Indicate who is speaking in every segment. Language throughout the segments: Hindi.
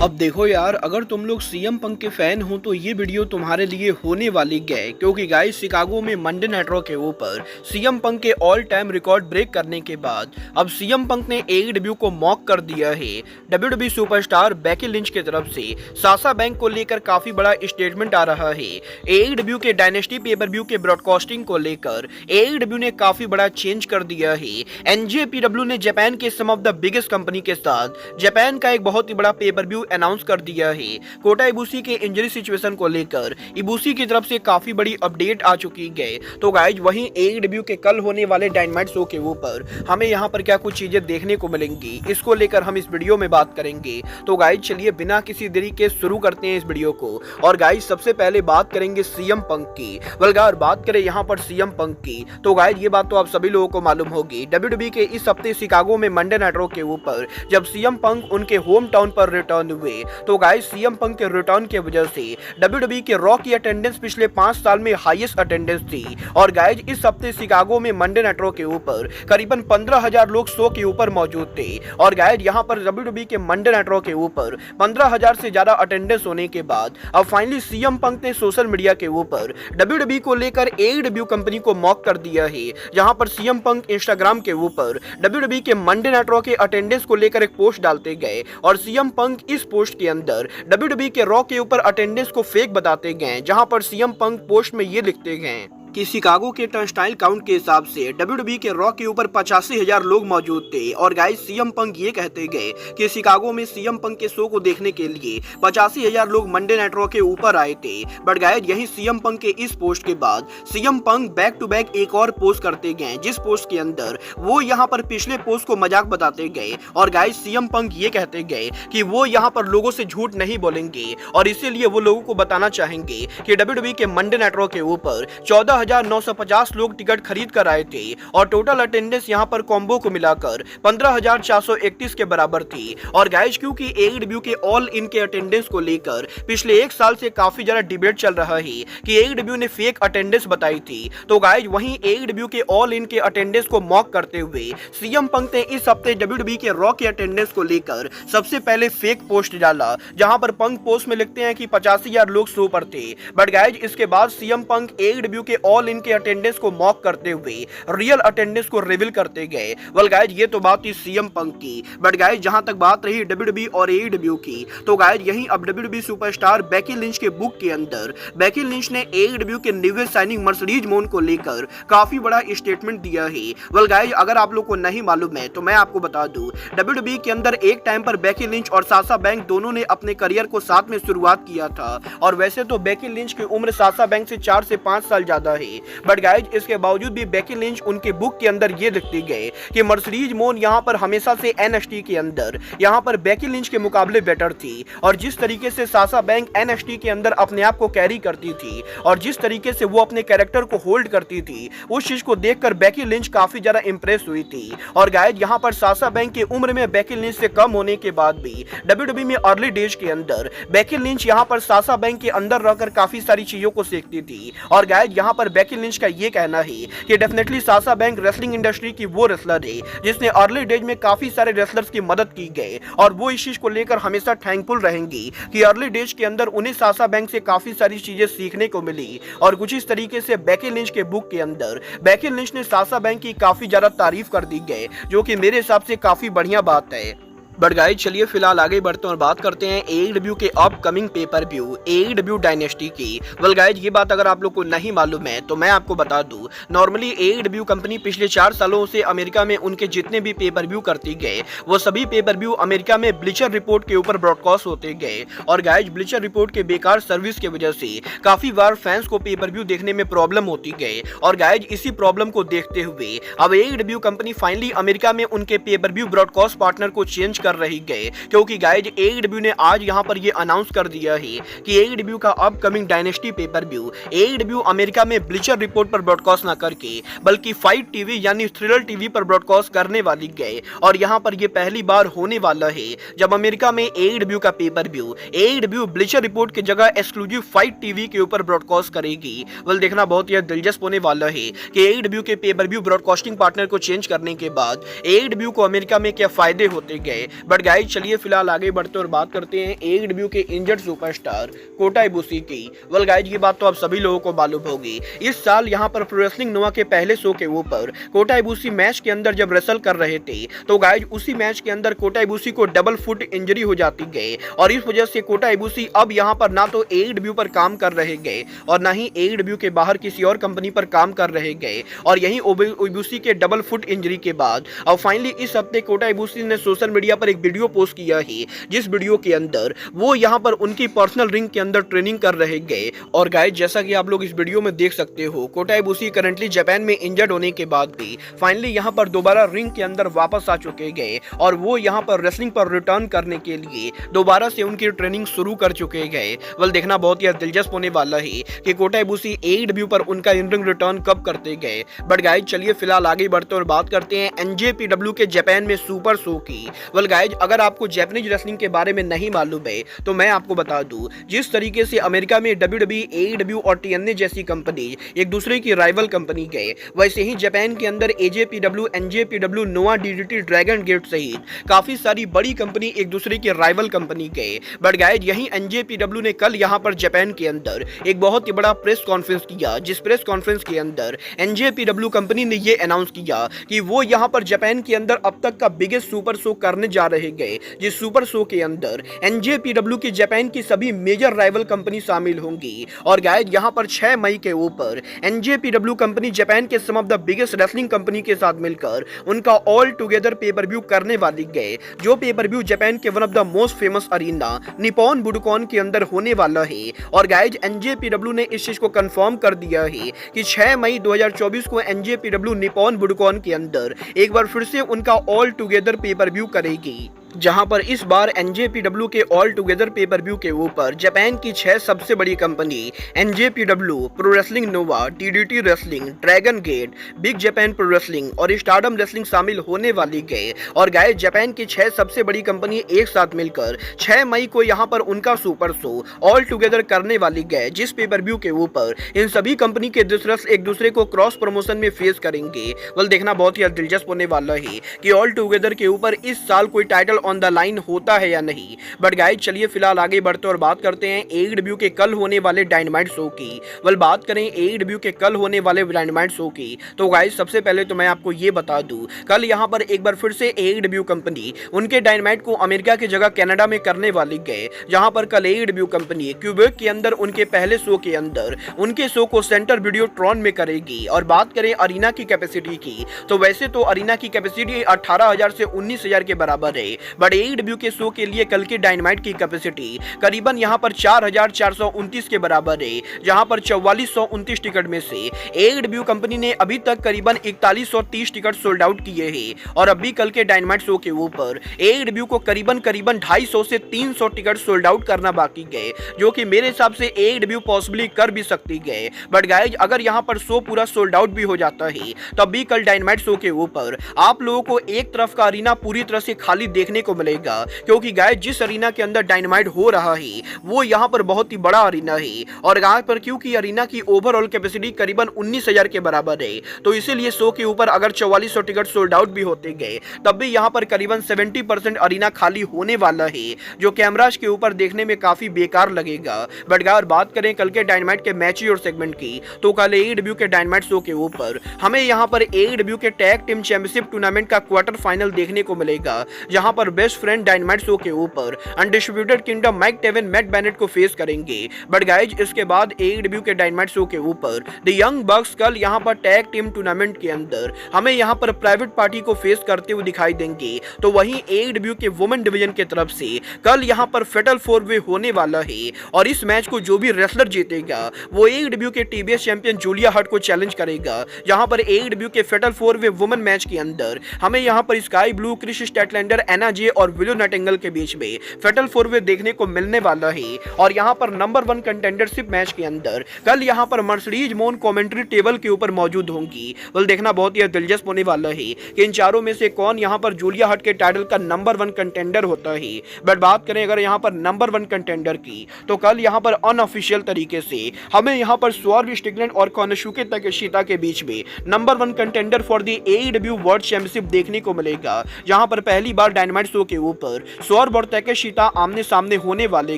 Speaker 1: अब देखो यार, अगर तुम लोग सीएम पंक के फैन हो तो ये वीडियो तुम्हारे लिए होने वाली है, क्योंकि गाइस शिकागो में मंडे नाइट रॉ के ऊपर सीएम पंक के ऑल टाइम रिकॉर्ड ब्रेक करने के बाद अब सीएम पंक ने एईडब्ल्यू को मॉक कर दिया है। डब्ल्यूडब्ल्यूई सुपरस्टार बेकी लिंच की तरफ से साशा बैंक को लेकर काफी बड़ा स्टेटमेंट आ रहा है। एईडब्ल्यू के डायनेस्टी पेपर व्यू के ब्रॉडकास्टिंग को लेकर एईडब्ल्यू ने काफी बड़ा चेंज कर दिया है। एनजेपीडब्ल्यू ने जापान के some of the biggest company के साथ जापान का एक बहुत ही बड़ा पेपर व्यू अनाउंस कर दिया है। कोटा इबुशी के इंजरी सिचुएशन को लेकर इबुशी की तरफ से काफी बड़ी अपडेट आ चुकी है। तो गाइज वहीं एईडब्ल्यू के कल होने वाले डायनामाइट शो के ऊपर हमें यहाँ पर क्या कुछ चीजें देखने को मिलेंगी, इसको लेकर हम इस वीडियो में बात करेंगे। तो गाइज चलिए बिना किसी देरी के शुरू करते हैं इस वीडियो को। और गाइज सबसे पहले बात करेंगे सीएम पंक की। अगर बात करें यहाँ पर सीएम पंक की तो गाइज ये बात तो आप सभी लोगों को मालूम होगी, डब्ल्यूडब्ल्यूई के इस हफ्ते शिकागो में मंडे नाइट रॉ के ऊपर जब सीएम पंक उनके होम टाउन पर रिटर्न हुए तो गाइस सीएम पंक के रिटर्न की वजह से डब्ल्यूडब्ल्यूई के रॉ की अटेंडेंस पिछले 5 साल में हाईएस्ट अटेंडेंस थी। और गाइस इस हफ्ते शिकागो में मंडे नाइट रॉ के ऊपर करीबन 15,000 लोग शो के ऊपर मौजूद थे। और गाइस यहां पर डब्ल्यूडब्ल्यूई के मंडे नाइट रॉ के ऊपर 15,000 से ज्यादा अटेंडेंस होने के बाद अब फाइनली सीएम पंक ने सोशल मीडिया के ऊपर डब्ल्यूडब्ल्यूई को लेकर एईडब्ल्यू कंपनी को मॉक कर दिया है। जहां पर सीएम पंक इंस्टाग्राम के ऊपर डब्ल्यूडब्ल्यूई के मंडे नाइट रॉ के अटेंडेंस को लेकर एक पोस्ट डालते गए और सीएम पंक इस पोस्ट के अंदर डब्ल्यूडब्ल्यूई के रॉ के ऊपर अटेंडेंस को फेक बताते गए, जहां पर सीएम पंक पोस्ट में ये लिखते गए कि शिकागो के टर्नस्टाइल काउंट के हिसाब से डब्ल्यूडब्ल्यूई के रॉ के ऊपर 85,000 लोग मौजूद थे। और गाइस सीएम पंक ये कहते गए कि शिकागो में सीएम पंक के शो को देखने के लिए 85,000 लोग मंडे नाइट रॉ के ऊपर आए थे। बट गाइस यही सीएम पंक के इस पोस्ट के बाद CM Punk back to back एक और पोस्ट करते गए, जिस पोस्ट के अंदर वो यहाँ पर पिछले पोस्ट को मजाक बताते गए। और गाइस सीएम पंक ये कहते गए कि वो यहाँ पर लोगों से झूठ नहीं बोलेंगे और इसीलिए वो लोगों को बताना चाहेंगे कि डब्ल्यूडब्ल्यूई के मंडे नाइट रॉ के ऊपर 14,950 लोग टिकट खरीद कर आए थे और टोटल अटेंडेंस यहां पर कॉम्बो को मिलाकर 15,431 के बराबर थी। और गाइस क्योंकि एईडब्ल्यू के ऑल इन के अटेंडेंस को लेकर पिछले एक साल से काफी ज्यादा डिबेट चल रहा है कि एईडब्ल्यू ने फेक अटेंडेंस बताई थी, तो गाइस वहीं एईडब्ल्यू के ऑल इन के अटेंडेंस को मॉक करते हुए सीएम पंक ने इस हफ्ते डब्ल्यूडब्ल्यूई के रॉ के अटेंडेंस को लेकर सबसे पहले फेक पोस्ट डाला, जहां पर पंक पोस्ट में लिखते हैं कि 85,000 लोग शो पर थे। बट गाइस इसके बाद सीएम पंक एईडब्ल्यू के ऑल इन के अटेंडेंस को मॉक करते हुए रियल अटेंडेंस को रिवील करते गए। वेल गाइस ये तो बात थी सीएम पंक की। बट गाइस जहां तक बात रही डब्ल्यूडब्ल्यूई और एईडब्ल्यू की तो गाइस यहीं अब डब्ल्यूडब्ल्यूई सुपरस्टार बेकी लिंच के बुक के अंदर बेकी लिंच ने एईडब्ल्यू के न्यूएस्ट साइनिंग मर्सिडीज मोन को लेकर काफी बड़ा स्टेटमेंट दिया है। वेल गाइस अगर आप लोग को नहीं मालूम है तो मैं आपको बता दूं, डब्ल्यूडब्ल्यूई के अंदर एक टाइम पर बेकी लिंच और साशा बैंक दोनों ने अपने करियर को साथ में शुरुआत किया था। और वैसे तो बेकी लिंच की उम्र साशा बैंक से 4 से 5 साल ज्यादा है। बट गाइस इसके बावजूद भी बेकी लिंच उनके बुक के अंदर ये लिखते गए कि मर्सिडीज मोन यहाँ पर हमेशा से एनएक्सटी के अंदर यहाँ पर बेकी लिंच के मुकाबले बेटर थी। और जिस तरीके से साशा बैंक एनएक्सटी के अंदर अपने आप को कैरी करती थी और जिस तरीके से वो अपने कैरेक्टर को होल्ड करती थी, उस चीज को देखकर बेकी लिंच काफी ज्यादा इंप्रेस हुई थी। और गाइस यहाँ पर साशा बैंक की उम्र में बेकी लिंच से कम होने के बाद भी डब्ल्यूडब्ल्यूई में अर्ली डेज के अंदर बेकी लिंच यहाँ पर साशा बैंक के अंदर रहकर काफी सारी चीजों को सीखती थी। और गाइस यहाँ पर बेकी लिंच का ये कहना है कि definitely Sasha Banks wrestling industry की वो रेसलर है जिसने अर्ली डेज में काफी सारे रेसलर्स की मदद की गई और वो इस चीज को लेकर हमेशा थैंकफुल रहेंगी कि अर्ली डेज के अंदर उन्हें साशा बैंक से काफी सारी चीजें सीखने को मिली। और कुछ इस तरीके से बेकी लिंच के बुक के अंदर बेकी लिंच ने साशा बैंक की काफी ज्यादा तारीफ कर दी गई, जो कि मेरे हिसाब से काफी बढ़िया बात है। बट गाइस चलिए फिलहाल आगे बढ़ते हैं और बात करते हैं एईडब्ल्यू के upcoming pay per view AEW dynasty की। वेल गाइस ये बात अगर आप लोग को नहीं मालूम है तो मैं आपको बता दूं, नॉर्मली एईडब्ल्यू कंपनी पिछले 4 सालों से अमेरिका में उनके जितने भी पेपर व्यू करती गए वो सभी पेपर व्यू अमेरिका में ब्लीचर रिपोर्ट के ऊपर ब्रॉडकास्ट होते गए। और गाइस ब्लीचर रिपोर्ट के बेकार सर्विस की वजह से काफी बार फैंस को पेपर व्यू देखने में प्रॉब्लम होती गई। और गाइस इसी प्रॉब्लम को देखते हुए अब एईडब्ल्यू कंपनी फाइनली अमेरिका में उनके पेपर व्यू ब्रॉडकास्ट पार्टनर को चेंज कर रही गए, क्योंकि गाइज एईडब्ल्यू ने आज यहां पर ये अनाउंस कर दिया है कि एईडब्ल्यू का upcoming dynasty pay per view AEW America में ब्लीचर रिपोर्ट पर ब्रॉडकास्ट ना करके बल्कि फाइट टीवी यानी थ्रिलर टीवी पर ब्रॉडकास्ट करने वाली गए। और यहां पर ये पहली बार होने वाला है जब अमेरिका में एईडब्ल्यू का pay per view AEW bleacher report की जगह एक्सक्लूसिव फाइट टीवी के ऊपर ब्रॉडकास्ट करेगी। वेल देखना बहुत ही दिलचस्प होने वाला है कि एईडब्ल्यू के पेपर व्यू ब्रॉडकास्टिंग पार्टनर को चेंज करने के बाद एईडब्ल्यू को अमेरिका में क्या फायदे होते गए बट गाइस चलिए फिलहाल आगे बढ़ते और बात करते हैं AEW के इंजर्ड सुपरस्टार कोटा इबुशी की। वेल गाइस ये बात तो आप सभी लोगों को मालूम होगी, इस साल यहाँ पर प्रो रेसलिंग नोवा के पहले शो के ऊपर कोटा इबुशी मैच के अंदर जब रेसल कर रहे थे तो गाइस उसी मैच के अंदर कोटा इबुशी को डबल फुट इंजरी हो जाती गई और इस वजह से कोटा इबुशी अब यहाँ पर ना तो AEW पर काम कर रहे गए और ना ही AEW के बाहर किसी और कंपनी पर काम कर रहे गए। और यही इबुशी के डबल फुट इंजरी के बाद अब फाइनली इस हफ्ते कोटा इबुशी ने सोशल मीडिया पर एक वीडियो पोस्ट किया है, जिस वीडियो के अंदर वो यहाँ पर उनकी पर्सनल रिंग के अंदर ट्रेनिंग कर रहे गए। और गाइस जैसा कि आप लोग इस वीडियो में देख सकते हो, कोटा इबुशी करंटली जापान में इंजर्ड होने के बाद भी फाइनली यहाँ पर दोबारा रिंग के अंदर वापस आ चुके गए और वो यहाँ पर रेसलिंग पर रिटर्न करने के लिए दोबारा से उनकी ट्रेनिंग शुरू कर चुके गए। वेल देखना बहुत ही दिलचस्प होने वाला है कि कोटा इबुशी AEW पर उनका इन रिंग रिटर्न कब करते गए। बट गाइस चलिए फिलहाल आगे बढ़ते और बात करते हैं NJPW के जापान में सुपर शो की। वेल गाइस अगर आपको जापानीज रेसलिंग के बारे में नहीं मालूम है तो मैं आपको बता दूं, जिस तरीके से अमेरिका में WWE, AEW और TNA जैसी कंपनी एक दूसरे की राइवल कंपनी गए, वैसे ही जापान के अंदर AJPW, NJPW, नोआ, DDT, ड्रैगन गेट सहित काफी सारी बड़ी कंपनी एक दूसरे की राइवल कंपनी गए। बट गाइस यही NJPW ने कल यहाँ पर जापान के अंदर एक बहुत ही बड़ा प्रेस कॉन्फ्रेंस किया, जिस प्रेस कॉन्फ्रेंस के अंदर NJPW कंपनी ने ये अनाउंस किया कि वो यहाँ पर जापान के अंदर अब तक का बिगेस्ट सुपर शो करने जा रहे गए, जिस सुपर शो के अंदर NJPW की जापान की सभी मेजर राइवल कंपनी शामिल होंगी। और गाइस यहाँ पर 6 मई के ऊपर NJPW कंपनी जापान के some of the biggest wrestling company के साथ मिलकर उनका ऑल टुगेदर पेपर व्यू करने वाली गए, जो पेपर व्यू जापान के one of the most famous arena Nippon Budokan के अंदर होने वाला है। और गाइस NJPW ने इस चीज को कंफर्म कर दिया है कि 6 मई 2024 को NJPW निप्पॉन बुडोकॉन के अंदर एक बार फिर से उनका ऑल टुगेदर पेपर व्यू करेगी, जहां पर इस बार NJPW के ऑल टुगेदर पेपर व्यू के ऊपर जापान की 6 सबसे बड़ी कंपनी NJPW, Pro Wrestling Noah, DDT wrestling, Dragon Gate, Big Japan Pro Wrestling और स्टारडम रेसलिंग शामिल होने वाली गए। और गाइस जापान की 6 सबसे बड़ी कंपनी एक साथ मिलकर 6 मई को यहां पर उनका सुपर शो ऑल टुगेदर करने वाली गए, जिस पेपर व्यू के ऊपर इन सभी कंपनी के रेसलर्स एक दूसरे को क्रॉस प्रमोशन में फेस करेंगे। वेल देखना बहुत ही दिलचस्प होने वाला है कि ऑल टुगेदर के ऊपर इस साल कोई टाइटल ऑन द लाइन होता है या नहीं। बट गाइस चलिए फिलहाल आगे बढ़ते और बात करते हैं AEW के कल होने वाले डायनामाइट शो की। वेल बात करें AEW के कल होने वाले डायनामाइट शो की तो गाइस सबसे पहले तो मैं आपको ये बता दूं, कल यहाँ पर एक बार फिर से AEW कंपनी उनके डायनामाइट को अमेरिका की जगह कनाडा में करने वाली गए, जहां पर कल AEW कंपनी क्यूबेक के अंदर उनके पहले शो के अंदर उनके शो को सेंटर वीडियोट्रॉन में करेगी। और बात करें अरीना की कैपेसिटी की तो वैसे तो अरीना की कैपेसिटी 18,000 से 19,000 के बराबर है, बट AEW के शो के लिए कल के डायनामाइट की कैपेसिटी करीबन यहां पर 4,429 के बराबर है, जहां पर 4429 टिकट में से AEW कंपनी ने अभी तक करीबन 4130 टिकट सोल्ड आउट किए हैं। और अभी कल के डायनामाइट शो के ऊपर AEW को करीबन 250 से 300 टिकट सोल्ड आउट करना बाकी गए, जो कि मेरे हिसाब से AEW पॉसिबली कर भी सकती गए। बट गाइस अगर यहां पर शो पूरा सोल्ड आउट भी हो जाता है तब भी कल डायनामाइट शो के ऊपर आप लोगों को एक तरफ का अरीना पूरी तरह से खाली देखने को मिलेगा, क्योंकि गाइस जिस अरीना के अंदर डायनामाइट हो रहा है वो यहाँ पर बहुत ही बड़ा अरीना है। और यहाँ पर क्योंकि अरीना की ओवरऑल कैपेसिटी करीबन 19,000 के बराबर है, तो इसीलिए शो के ऊपर अगर 4400 टिकट सोल्ड आउट भी होते गए तब भी यहाँ पर करीबन 70% अरीना खाली होने वाला है, जो कैमराज के ऊपर देखने में काफी बेकार लगेगा। बट अगर बात करें कल के डायनामाइट के मैच्योर सेगमेंट की तो कल AEW के डायनामाइट शो के ऊपर हमें यहाँ पर AEW के टैग टीम चैंपियनशिप टूर्नामेंट का क्वार्टर फाइनल देखने को मिलेगा, जहां पर बेस्ट फ्रेंड डायनामाइट शो के ऊपर undistributed kingdom mic टेवन mat Bennett को फेस करेंगे। बट गाइज इसके बाद AEW के डायनामाइट शो के ऊपर द यंग बक्स कल यहां पर टैग टीम टूर्नामेंट के अंदर हमें यहां पर प्राइवेट पार्टी को फेस करते हुए दिखाई देंगे। तो वहीं AEW के वुमेन डिवीजन की तरफ से कल यहां पर फेटल 4-वे होने वाला है और इस मैच को जो भी रेसलर जीतेगा वो AEW के TBS चैंपियन जूलिया हट को चैलेंज करेगा। जहां पर AEW के फेटल 4-वे वुमेन मैच के अंदर हमें यहां पर स्काई ब्लू, क्रिस स्टैटलैंडर, एना जे और विलो नाइटिंगेल के बीच में फेटल 4-वे देखने को मिलने वाला है। और यहां पर नंबर 1 कंटेंडरशिप मैच के अंदर कल यहां पर मर्सिडीज मोन कमेंट्री टेबल के ऊपर मौजूद होंगी। वेल देखना बहुत ही दिलचस्प होने वाला है कि इन चारों में से कौन यहां पर जूलिया हट के टाइटल का नंबर 1 कंटेंडर होता है। बट बात करें अगर यहां पर नंबर 1 कंटेंडर की तो कल यहां पर अनऑफिशियल तरीके से हमें यहां पर स्वार्व स्टिकलैंड और कोनोशुके ताकेशिता के बीच में number 1 contender for the AEW world championship देखने को मिलेगा, जहां पर पहली बार डायनामाइट डायनामाइट शो के ऊपर सौरभ और ताकेशिता आमने सामने होने वाले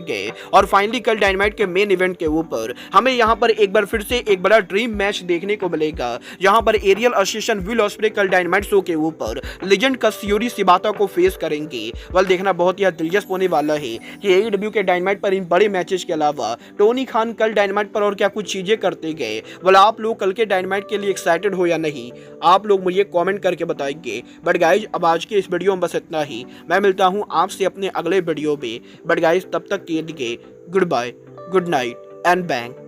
Speaker 1: गए और फाइनली कल डायनामाइट के मेन इवेंट के ऊपर हमें यहां पर एक बार फिर से एक बड़ा ड्रीम मैच देखने को मिलेगा, जहां पर एरियल एसोसिएशन विल ऑस्प्रे कल डायनामाइट शो के ऊपर लेजेंड कात्सुयोरी शिबाता को फेस करेंगे। वह देखना बहुत ही दिलचस्प होने वाला है कि एईडब्ल्यू के डायनामाइट पर इन बड़े मैचेस के अलावा टोनी खान कल डायनामाइट पर और क्या कुछ चीजें करते गए। वाला आप लोग कल के डायनामाइट के लिए एक्साइटेड हो या नहीं, आप लोग मुझे कमेंट करके बताएंगे। बट गाइज अब आज के इस वीडियो में बस इतना ही। मैं मिलता हूं आपसे अपने अगले वीडियो में। बट गाइज तब तक के लिए goodbye, good night and bang.